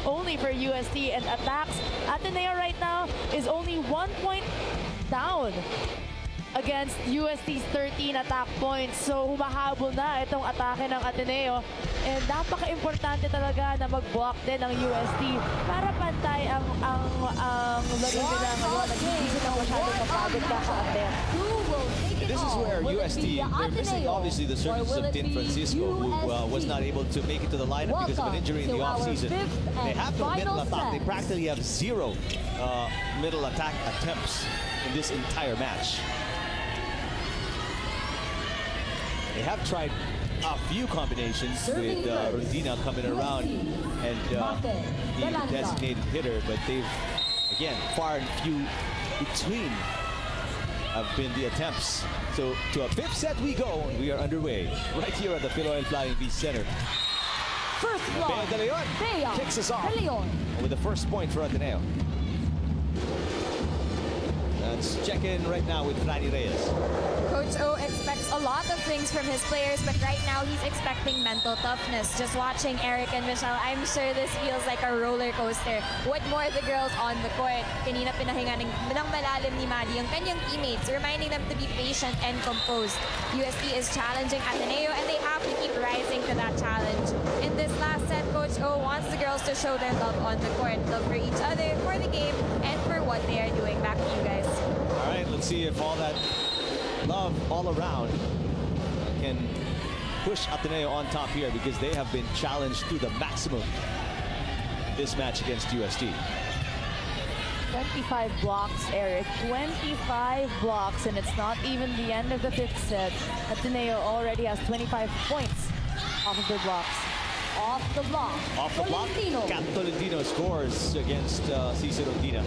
only for UST, and attacks. Ateneo right now is only 1 point down against UST's 13 attack points. So humahabol na itong atake ng Ateneo. And napaka-importante talaga na mag-block din ng UST para pantay ang laro nila ngayon. Hindi sila masyadong mapagod kaka-attempt. This is where UST, they're missing obviously the surges of Tin Francisco, who was not able to make it to the lineup because of an injury in the offseason. They have no middle attack. They practically have 0 middle attack attempts in this entire match. They have tried a few combinations with Rondina coming around and being the designated hitter, but they've, again, far and few between have been the attempts. So to a 5th set we go, and we are underway right here at the Philoil Flying Beach Center. First block, Bea De Leon kicks us off with the first point for Ateneo. Let's check in right now with Franny Reyes. Coach O expects a lot of things from his players, but right now he's expecting mental toughness. Just watching Eric and Michelle, I'm sure this feels like a roller coaster. What more the girls on the court? Kanina pinahinga ng malalim ni Maddie ang kanyang teammates, reminding them to be patient and composed. UST is challenging Ateneo, and they have to keep rising to that challenge. In this last set, Coach O wants the girls to show their love on the court, love for each other, for the game, and for what they are doing. Back to you guys. All right, let's see if all that love all around can push Ateneo on top here, because they have been challenged to the maximum this match against UST. 25 blocks, Eric. 25 blocks, and it's not even the end of the 5th set. Ateneo already has 25 points off of their blocks. Off the block. Off the block, Kat Tolentino scores against CC Rondina.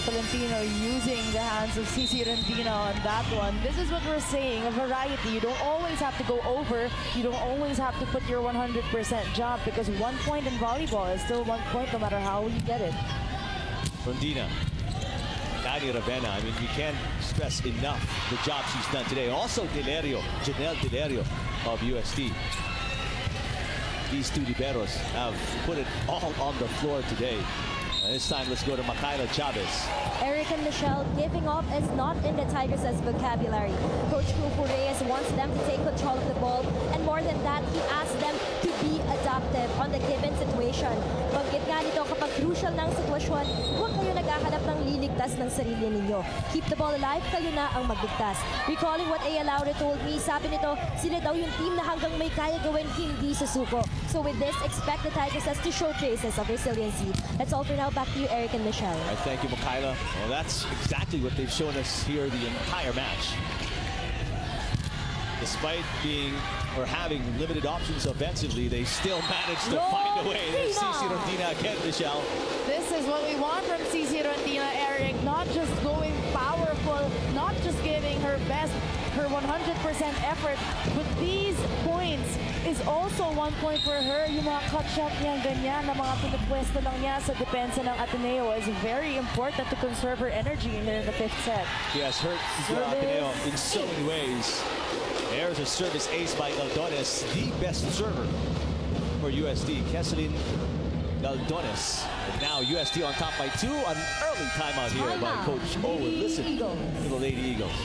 Tolentino using the hands of CC Rondina on that one. This is what we're saying, a variety. You don't always have to go over. You don't always have to put your 100% job, because 1 point in volleyball is still 1 point no matter how you get it. Rondina, Dani Ravenna, I mean, you can't stress enough the job she's done today. Also Delerio, Janelle Delerio of UST. These two liberos have put it all on the floor today. This time, let's go to Makayla Chavez. Eric and Michelle, giving up is not in the Tigers' vocabulary. Coach Kufu Reyes wants them to take control of the ball, and more than that, he asks them to be adaptive on the given situation. Banggit nga nito, kapag crucial ng sitwasyon, huwag kayo naghahanap ng liligtas ng sarili ninyo. Keep the ball alive, kayo na ang magligtas. Recalling what A. Laure told me, sabi nito, sila daw yung team na hanggang may kaya gawin, hindi susuko. So with this, expect the Tigers to show traces of resiliency. That's all for now. Back to you, Eric and Michelle. All right, thank you, Makayla. Well, that's exactly what they've shown us here the entire match. Despite being or having limited options offensively, they still managed to find a way. There's CC Rondina again, Michelle. This is what we want from CC Rondina, Eric. Not just going powerful, not just giving her best, her 100% effort, but these points is also 1 point for her. Yung mga cut shot niya, ganyan, na mga pinupwesto lang niya sa depensa ng Ateneo is very important to conserve her energy in the 5th set. She has hurt Ateneo in so many ways. There's a service ace by Galdones, the best server for UST, Kesselin Galdones. And now UST on top by 2. An early timeout here by Coach O. Listen to the Lady Eagles.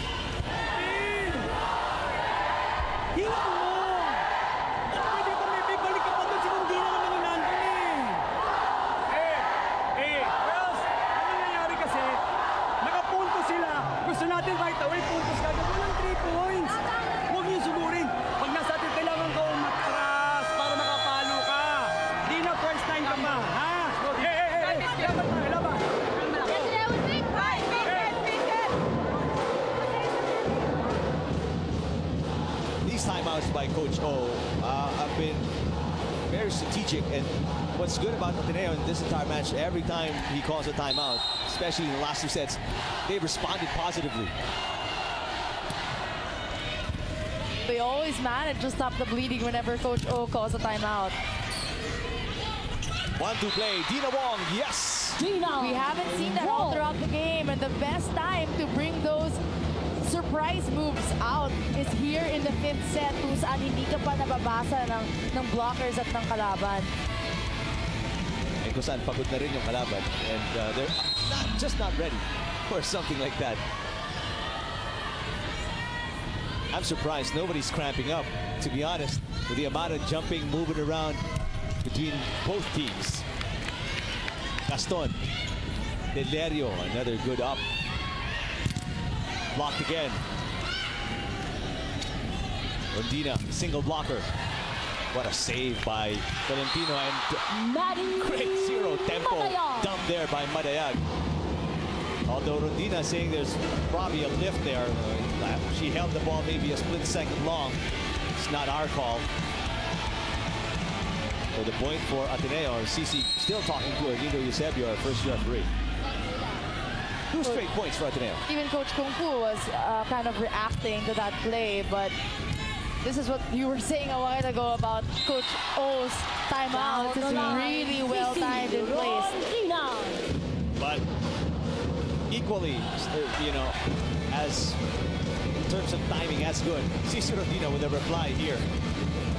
Gusto natin right away, puntos kagad. Walang 3 points. Huwag niyo sugurin. Pag nasa atin, kailangan ka umatras para makapalo ka. Di na first time ka pa, ha? Laban. These timeouts by Coach O have been very strategic, and what's good about Ateneo in this entire match, every time he calls a timeout, especially in the last 2 sets, they've responded positively. They always manage to stop the bleeding whenever Coach O calls a timeout. 1-2 play, Dina Wong, yes! We haven't seen that all throughout the game, and the best time to bring those surprise moves out is here in the 5th set kung saan hindi ka pa nababasa ng blockers at ng kalaban. And kung saan pagod na rin yung kalaban. And they're just not ready for something like that. I'm surprised nobody's cramping up, to be honest, with the amount of jumping, moving around between both teams. Gaston, Delerio, another good up. Blocked again. Rondina, single blocker. What a save by Tolentino, and Maddie great zero tempo Madayag. dump there by Madayag. Although Rondina saying there's probably a lift there. She held the ball maybe a split second long. It's not our call. So the point for Ateneo. Cici still talking to Nino Eusebio, our first referee. 2 straight points for Ateneo. Even Coach Kung Fu was kind of reacting to that play, but this is what you were saying a while ago about Coach O's timeout. It's really well timed in place. But equally, you know, as in terms of timing, as good. Cici Rondina with a reply here.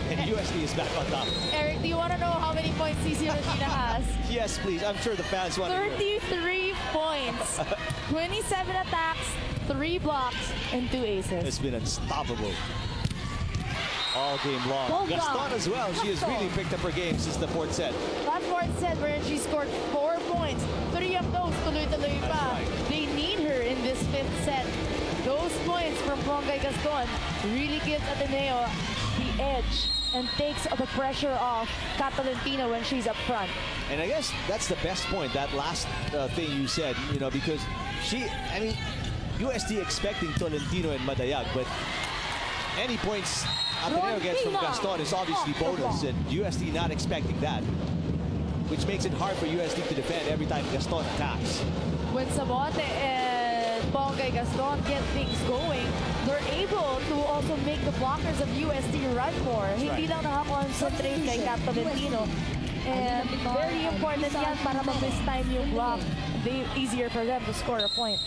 And USD is back on top. Eric, do you want to know how many points CC Rondina has? Yes, please. I'm sure the fans want to hear. 33 points, 27 attacks, 3 blocks, and 2 aces. It's been unstoppable all game long. Well done. Gaston as well. She has really picked up her game since the 4th set. That 4th set where she scored 4 points, 3 of those tuloy-tuloy pa. That's right. They need her in this 5th set. Those points from Bongay Gaston really gives Ateneo the edge and takes the pressure off Tolentino when she's up front. And I guess that's the best point, that last thing you said, you know, because I mean, USD expecting Tolentino and Madayag, but any points Ateneo gets from Gaston is obviously bonus, and USD not expecting that, which makes it hard for USD to defend every time Gaston attacks. When Samonte and Bongay Gaston get things going, they're able to also make the blockers of USD run more. Hindi lang nakakonsentrate kay Tolentino. And very important yan para mag-mistime yung block. Easier for them to score a point.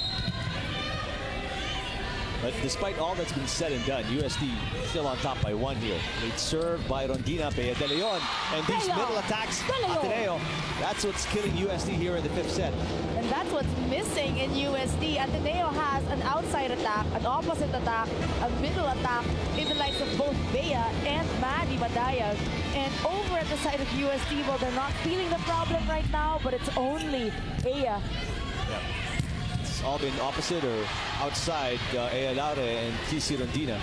But despite all that's been said and done, USD still on top by 1 here. Late serve by Rondina, Pea de Leon. And these middle attacks, Ateneo, that's what's killing USD here in the 5th set. And that's what's missing in USD. Ateneo has an outside attack, an opposite attack, a middle attack in the likes of both Bea and Maddie Madayag. And over at the side of USD, well, they're not feeling the problem right now, but it's only Bea. Yeah. It's all been opposite or outside Ea Laure and Cici Rondina.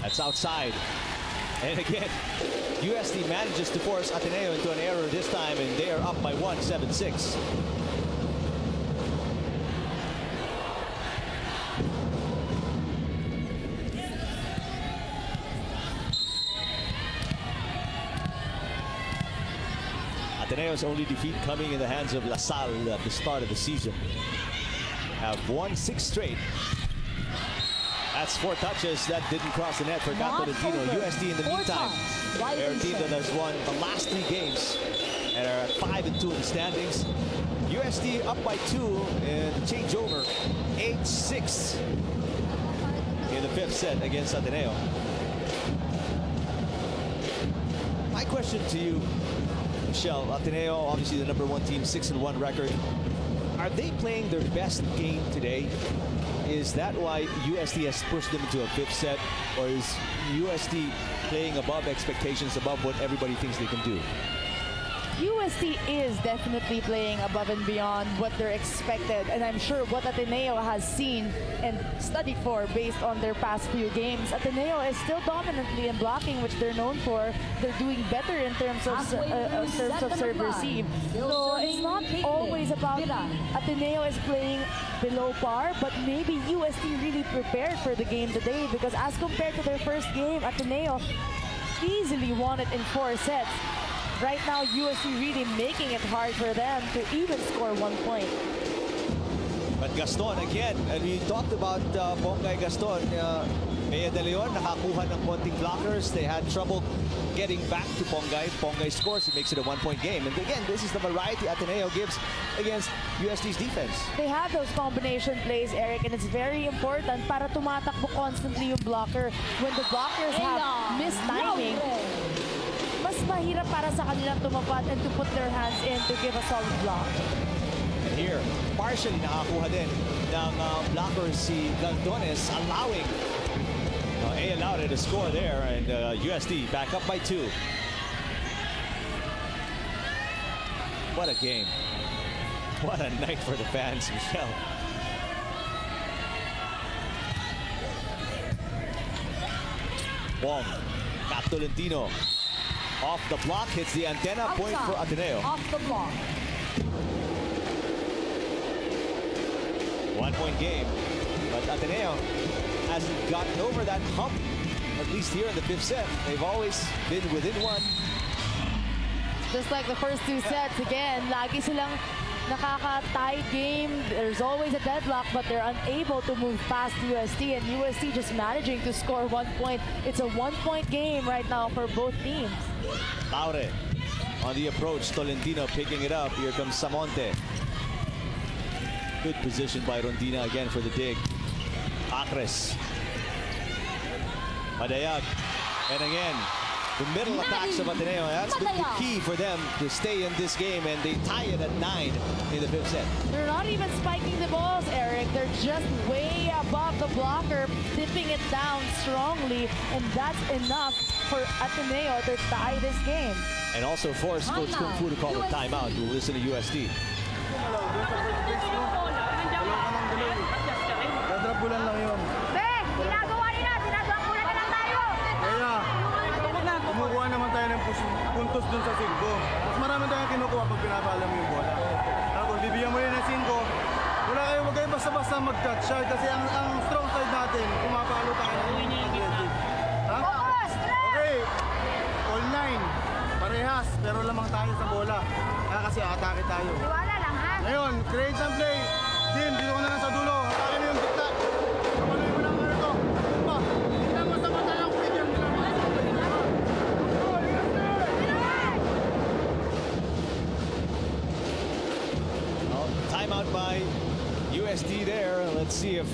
That's outside. And again, USD manages to force Ateneo into an error this time, and they are up by 1, 7-6. Ateneo's only defeat coming in the hands of La Salle at the start of the season. Have won 6 straight. That's 4 touches that didn't cross the net for Tolentino. USD in the meantime, their team that has won the last 3 games and are at 5-2 in the standings. USD up by 2 in the changeover, 8-6 in the 5th set against Ateneo. My question to you, Michelle, Ateneo, obviously the #1 team, 6-1 record. Are they playing their best game today? Is that why USD has pushed them into a 5th set? Or is USD playing above expectations, above what everybody thinks they can do? USD is definitely playing above and beyond what they're expected, and I'm sure what Ateneo has seen and studied for based on their past few games. Ateneo is still dominantly in blocking, which they're known for. They're doing better in terms of serve receive. So it's not always about Ateneo is playing below par, but maybe USD really prepared for the game today, because as compared to their first game, Ateneo easily won it in 4 sets. Right now, USD really making it hard for them to even score 1 point. But Gaston again, and we talked about Bongay Gaston. Bea De Leon nakakuha ng konting blockers. They had trouble getting back to Pongay. Pongay scores. It makes it a 1-point game. And again, this is the variety Ateneo gives against UST's defense. They have those combination plays, Eric, and it's very important para tumatakbo constantly yung blocker. When the blockers have mistiming, mas mahirap para sa kanilang tumapat and to put their hands in to give a solid block. And here, partially nakakuha din ng blockers si Galdones, allowing A allowed it to score there, and USD back up by 2. What a game. What a night for the fans, Michelle. Wong, got Tolentino. Off the block, hits the antenna, point for Ateneo. Off the block. 1-point game, but Ateneo hasn't gotten over that hump, at least here in the 5th set. They've always been within 1. Just like the first 2 sets, again, lagi silang nakaka-tie game. There's always a deadlock, but they're unable to move past UST, and UST just managing to score 1 point. It's a 1-point game right now for both teams. Laure on the approach, Tolentino picking it up. Here comes Samonte. Good position by Rondina again for the dig. Acres. Madayag. And again, the middle attacks of Ateneo. That's the key for them to stay in this game, and they tie it at 9 in the 5th set. They're not even spiking the balls, Eric. They're just way above the blocker, dipping it down strongly, and that's enough for Ateneo to tie this game. And also force Coach Kung Fu to call a timeout. We'll listen to USD. Dadrabulan lang yun. Ginagawa nila, dinadapulan na lang tayo. Kaya, kumukuha naman tayo ng puntos dun sa 5. Mas marami tayong kinukuha pag pinapaalam yung bola. Tapos bibigyan mo rin ng 5. Huwag kayo basta-basta mag-touch shot kasi ang strong side natin, pumapalo tayo ng aggressive. Ha? Okay, all 9. Parehas, pero lamang tayo sa bola. Kaya kasi atake tayo. Wala lang ha. Ngayon, create and play. Din, dito ko na lang sa dulo. Atake mo yung gitna. Kamaloy mo lang ito. Tumba. Tingnan mo sa mata lang. Pwede mo lang. Well, timeout by USD there. Let's see if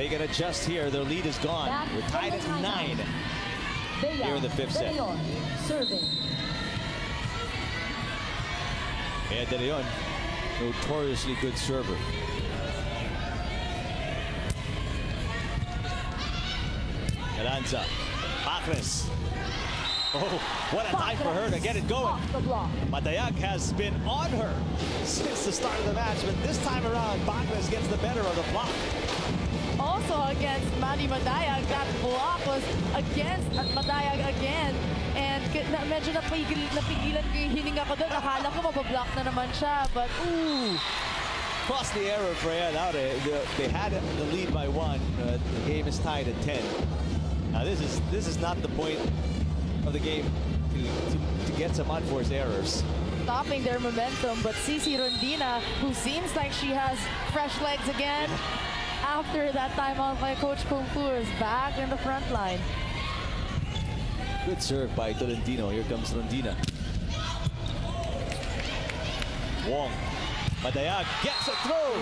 they can adjust here. Their lead is gone. We're tied at 9 here in the 5th set. Serving. Bea De Leon, notoriously good server. Galanza, Acres. Oh, what a time for her to get it going. Off the block. Madayag has been on her since the start of the match, but this time around, Acres gets the better of the block. Also against Manny Madayag, that block was against Madayag again. And medyo napigilan ko yung hininga ko doon. Akala ko mabablock na naman siya, but ooh. Cross the error for Ayan Laure. They had the lead by 1. The game is tied at 10. Now this is not the point of the game to get some unforced errors. Stopping their momentum, but Cici Rondina, who seems like she has fresh legs again, after that timeout by Coach Kung Fu, is back in the front line. Good serve by Tolentino. Here comes Rondina. Wong. Madayag gets it through.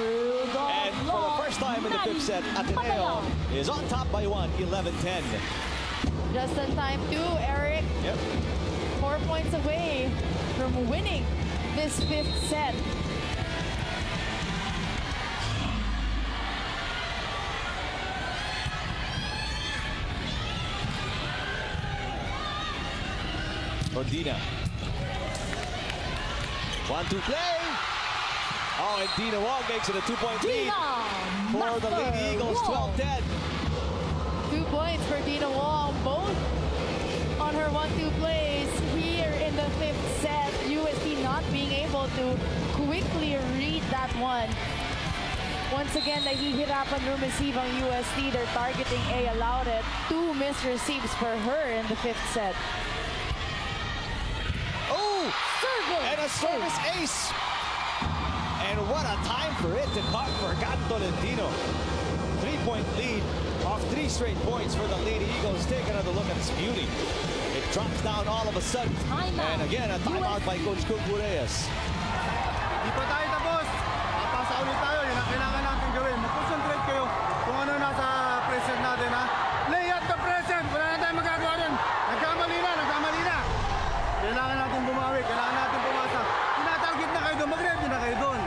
And for the first time in the 5th set, Ateneo is on top by 1, 11-10. Just in time too, Eric. Yep. 4 points away from winning this 5th set. Rondina. 1-2 play. Oh, and Dina Wong makes it a 2-point lead for the Lady Eagles, 12-10. 2 points for Dina Wong, both on her 1-2 plays here in the 5th set. UST not being able to quickly read that one. Once again, nahihirapan rumeceive ang UST. They're targeting A allowed it. 2 missed receives for her in the 5th set. Oh, and a service ace. And what a time for it to come for Tolentino. 3 2-point lead off 3 straight points for the Lady Eagles. Take another look at this beauty. It drops down all of a sudden. Timeout. And again, a timeout by Coach Cucureyas. Di pa tayo tapos. Papasa ulit tayo. Yun ang kailangan natin gawin. Mag-concentrate kayo kung ano nasa present natin, ha? Lay at the present. Wala na tayong magagawa rin. Nagkamali na. Kailangan natin bumawi. Kailangan natin pumasa. Tinatarget na kayo doon. Mag-ready na kayo doon.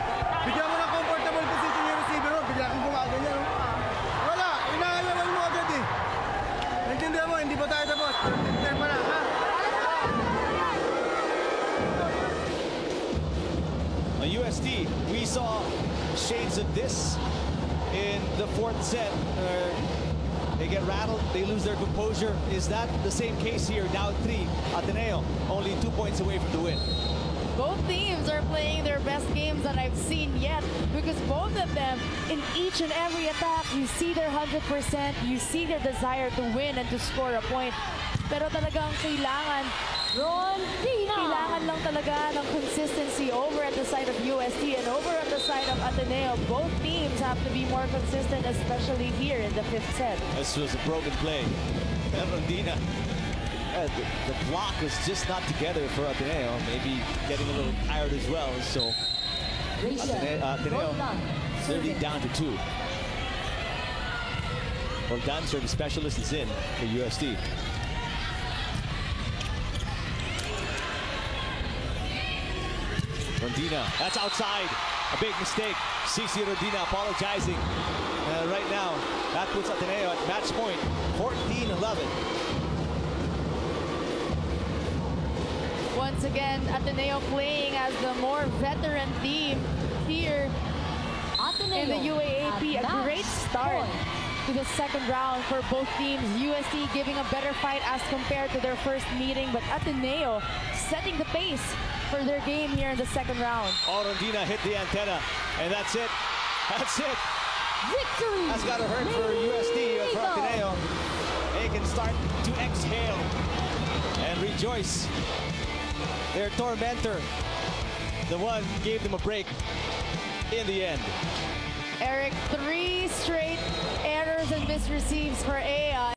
Bigyan mo ng comfortable position yung receiver mo. Bigla kang gumaganyan. Wala. Inaalawan mo agad eh. Naintindihan mo. Hindi pa tayo tapos. Naintindihan mo na, ha? On UST, we saw shades of this in the 4th set. They get rattled, they lose their composure. Is that the same case here? Down 3, Ateneo, only 2 points away from the win. Both teams are playing their best games that I've seen yet because both of them, in each and every attack, you see their 100%, you see their desire to win and to score a point. Pero talagang kailangan lang talaga ng consistency over at the side of UST and over at the side of Ateneo. Both teams have to be more consistent, especially here in the 5th set. This was a broken play. And Rondina, the block was just not together for Ateneo. Maybe getting a little tired as well. So Ateneo clearly down to 2. Well done, sir. The specialist is in for UST. Rondina, that's outside. A big mistake. CC Rondina apologizing. Right now, that puts Ateneo at match point, 14-11. Once again, Ateneo playing as the more veteran team here in the UAAP. A great start to the 2nd round for both teams. UST giving a better fight as compared to their first meeting, but Ateneo setting the pace for their game here in the 2nd round. Oh, Rondina hit the antenna, and that's it. That's it. Victory! That's got to hurt for UST, for Ateneo. They can start to exhale and rejoice. Their tormentor, the one gave them a break in the end. Eric, 3 straight errors and misreceives for AI.